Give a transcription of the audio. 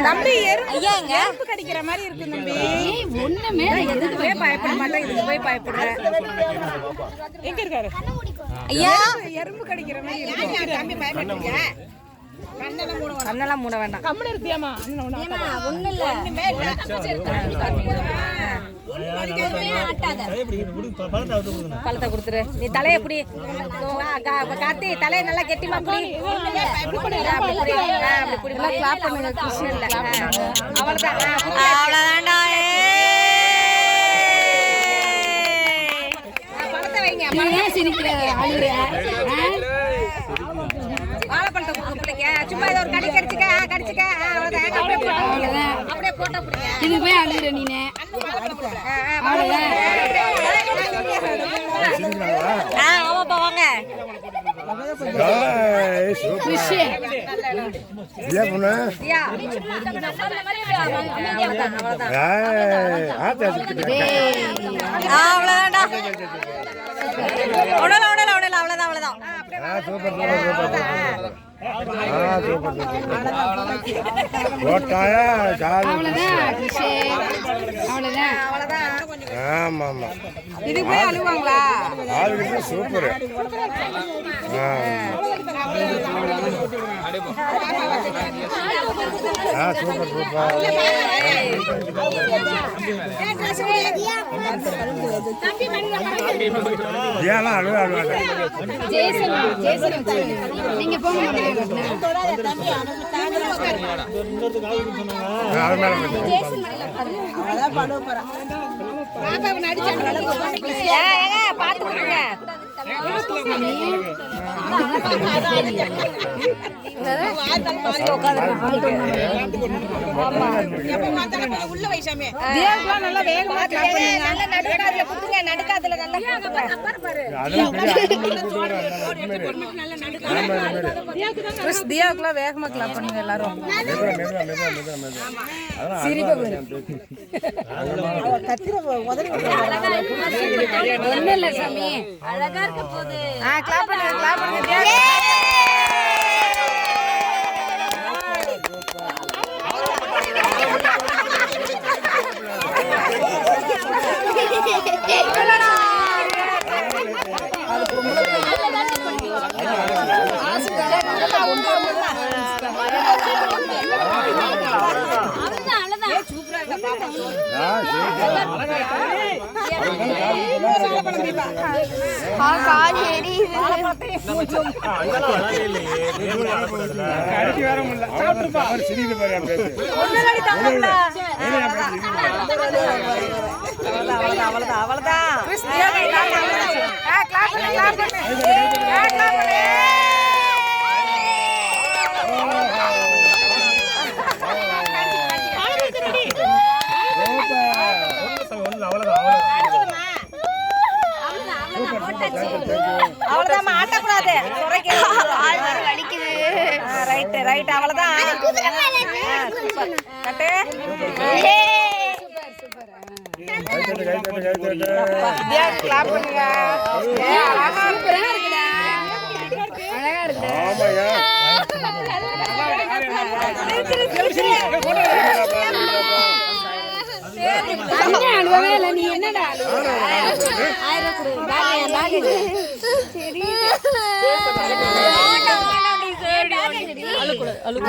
தம்பி எறும்பு கடிக்கிற மாதிரி இருக்கு தம்பி. ஒண்ணுமே எதுக்குமே பயப்பட மாட்டேன், இதுக்கு போய் பயப்படுறேன். எங்க இருக்காரு ஐயா? எறும்பு கடிக்கிற மாதிரி இருக்கு தம்பி. பயப்படுறியா? கண்ணெல்லாம் மூட வேண்டாம். கம்மன் இருக்கியாமா? ஒண்ணு இல்ல, ஒண்ணுமே இல்ல. பழத்தை கொடுத்துரு. நீ தலையை பிடி கார்த்தி, தலையை நல்லா கெட்டிமா பிடி. அவ்வளவுதான்டா. பழத்தை வைங்க. வாழைப்பழத்தை பிடிக்க சும்மா ஏதோ ஒரு கடி கடிச்சுக்க கடிச்சுக்க. அப்படியே போட்டா பிடிக்க. இது போய் அழுகுற நீனு. ஆமாப்பா வாங்க. அவ்வளவுதான்டா. அவ்வளவுதான். இது போய் அழுவாங்களா? சூப்பர். நீங்க போங்க. தியாவுக்குலாம் வேகமா கிளாப் பண்ணுங்க எல்லாரும். ஒண்ணு இல்ல சாமி, அழகா இருக்க போகுது. கிளாப் பண்ணுங்க, கிளாப் பண்ணுங்க. அவ்வளவுதான், ஆட்டக்கூடாது. ரைட் ரைட், அவ்வளவுதான். நீ என்னடா